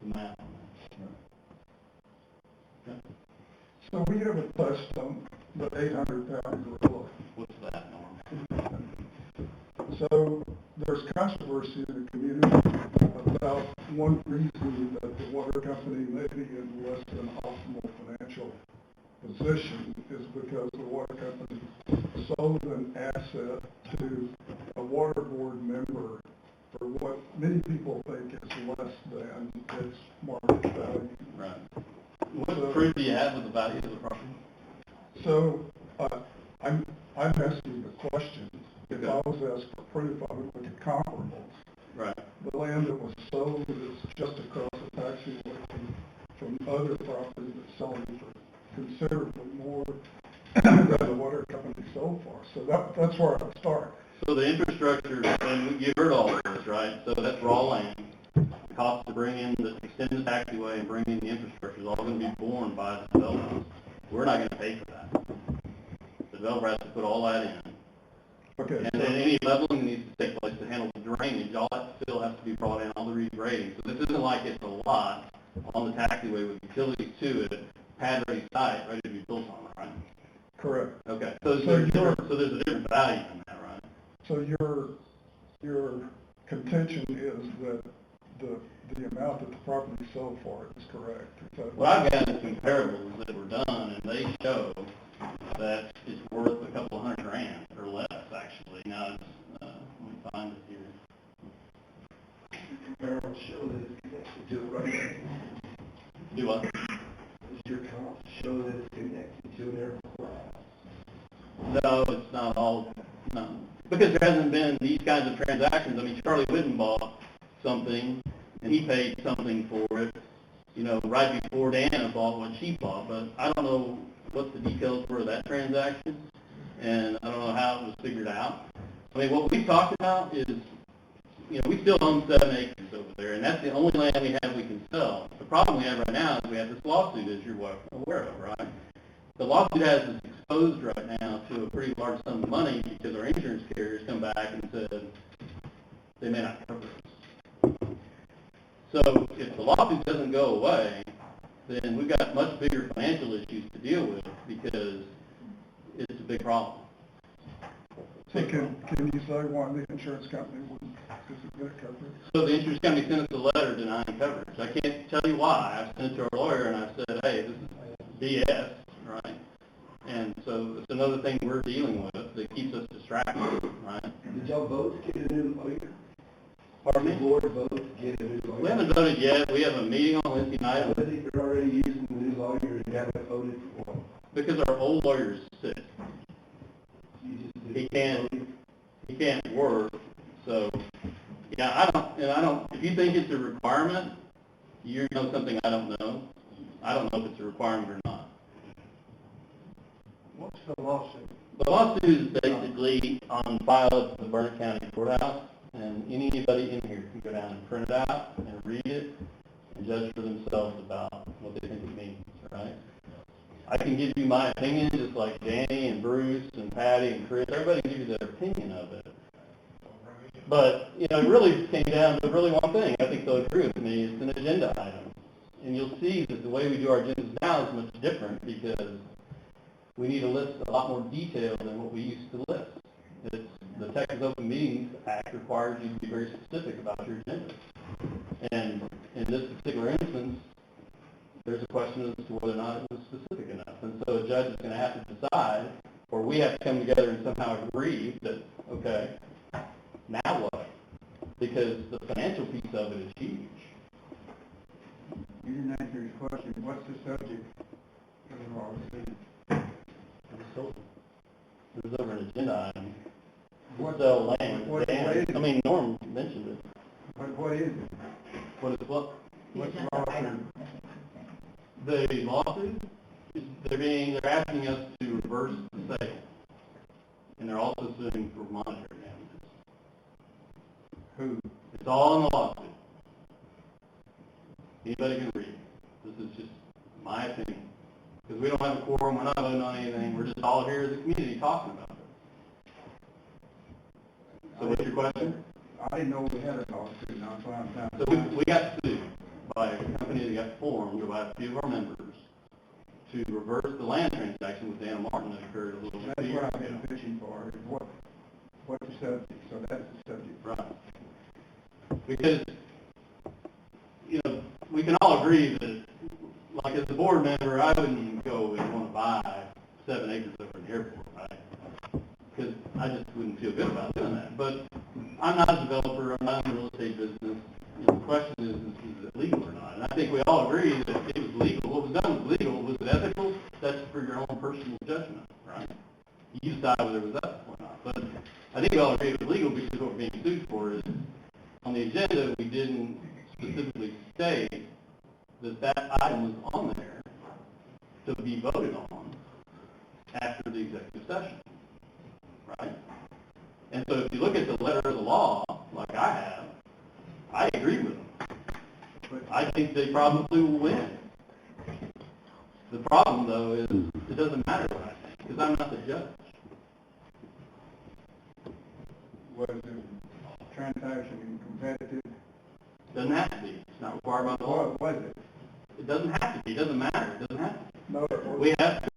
the math on that. Okay. So we haven't touched on the 800-pound gorilla. What's that, Norm? So there's controversy in the community about one reason that the water company may be in less than optimal financial position is because the water company sold an asset to a water board member for what many people think is less than its market value. Right. What proof do you have of the value of the property? So I'm asking the question. If Okay. I was asked for proof, I would look at comparables. Right. The land that was sold is just across the taxiway from other property that's selling for considerably more than the water company sold for. So that's where I would start. So the infrastructure, and you heard all of this, right? So that's raw land. The cost to bring in the extend the taxiway and bring in the infrastructure is all going to be borne by the developer. We're not going to pay for that. The developer has to put all that in. Okay. And then any leveling needs to take place to handle the drainage. All that still has to be brought in, all the regrading. So this isn't like it's a lot on the taxiway with utilities to it, pad ready site, ready to be built on, right? Correct. Okay. So there's a different value in that, right? So your contention is that the amount that the property sold for is correct. Is that What I've got is comparables that were done, and they show that it's worth a couple $100,000 or less, actually. Now, it's, let me find it here. Comparables show that it's connected to it right now. Do what? Does your comp show that it's connected to an airport? No, it's not all. No. Because there hasn't been these kinds of transactions. I mean, Charlie Whitten bought something, and he paid something for it, you know, right before Dana bought what she bought. But I don't know what the details were of that transaction, and I don't know how it was figured out. I mean, what we talked about is, you know, we still own 7 acres over there, and that's the only land we have we can sell. The problem we have right now is we have this lawsuit, as you're aware of, right? The lawsuit has us exposed right now to a pretty large sum of money because our insurance carriers come back and said they may not cover us. So if the lawsuit doesn't go away, then we've got much bigger financial issues to deal with because it's a big problem. So can you say why the insurance company wouldn't get coverage? So the insurance company sent us a letter denying coverage. I can't tell you why. I sent it to our lawyer and I said, hey, this is BS, right? And so it's another thing we're dealing with that keeps us distracted, right? Did y'all vote to get a new lawyer? Pardon Did the me? board vote to get a new lawyer? We haven't voted yet. We have a meeting on Wednesday I night think you're already using the new lawyer and you haven't voted for him. because our old lawyer's sick. You just He can't work. So, yeah, I don't, if you think it's a requirement, you know something I don't know. I don't know if it's a requirement or not. What's the lawsuit? The lawsuit is basically on file at the Burnett County Courthouse, and anybody in here can go down and print it out and read it and judge for themselves about what they think it means, right? I can give you my opinion, just like Danny and Bruce and Patty and Chris. Everybody can give you their opinion of it. But, you know, it really came down to really one thing. I think they'll agree with me. It's an agenda item. And you'll see that the way we do our agendas now is much different because we need to list a lot more detail than what we used to list. The Texas Open Meetings Act requires you to be very specific about your agenda. And in this particular instance, there's a question as to whether or not it was specific enough. And so a judge is going to have to decide, or we have to come together and somehow agree that, okay, now what? Because the financial piece of it is huge. You didn't answer his question. What's the subject of the lawsuit? There's over an agenda item. What- Sell land. what is it? I mean, Norm mentioned it. What is it? What is what? What's the lawsuit? The lawsuit is they're asking us to reverse the sale, and they're also suing for monetary damages. Who? It's all in the lawsuit. Anybody can read it. This is just my opinion. Because we don't have a quorum, we're not voting on anything, we're just all here as a community talking about it. So what's your question? I didn't know we had a lawsuit, and I'm trying to So we got sued by a company that got formed by a few of our members to reverse the land transaction with Anna Martin that occurred a little bit That's years what I've ago. been fishing for, is what's the subject, so that's the subject. Right. Because, you know, we can all agree that, like as a board member, I wouldn't go and want to buy 7 acres over an airport, right? Because I just wouldn't feel good about doing that. But I'm not a developer, I'm not in the real estate business. You know, the question is it legal or not? And I think we all agree that it was legal. What was done was legal. Was it ethical? That's for your own personal judgment, right? You decide whether it was ethical or not. But I think we all agree it was legal because what we're being sued for is, on the agenda, we didn't specifically state that that item was on there to be voted on after the executive session, right? And so if you look at the letter of the law, like I have, I agree with them. But I think they probably will win. The problem, though, is it doesn't matter what I think, because I'm not the judge. Was the transaction competitive? Doesn't have to be. It's not required by the law. What was it? It doesn't have to be. It doesn't matter. It doesn't have to be. No, it wasn't. We have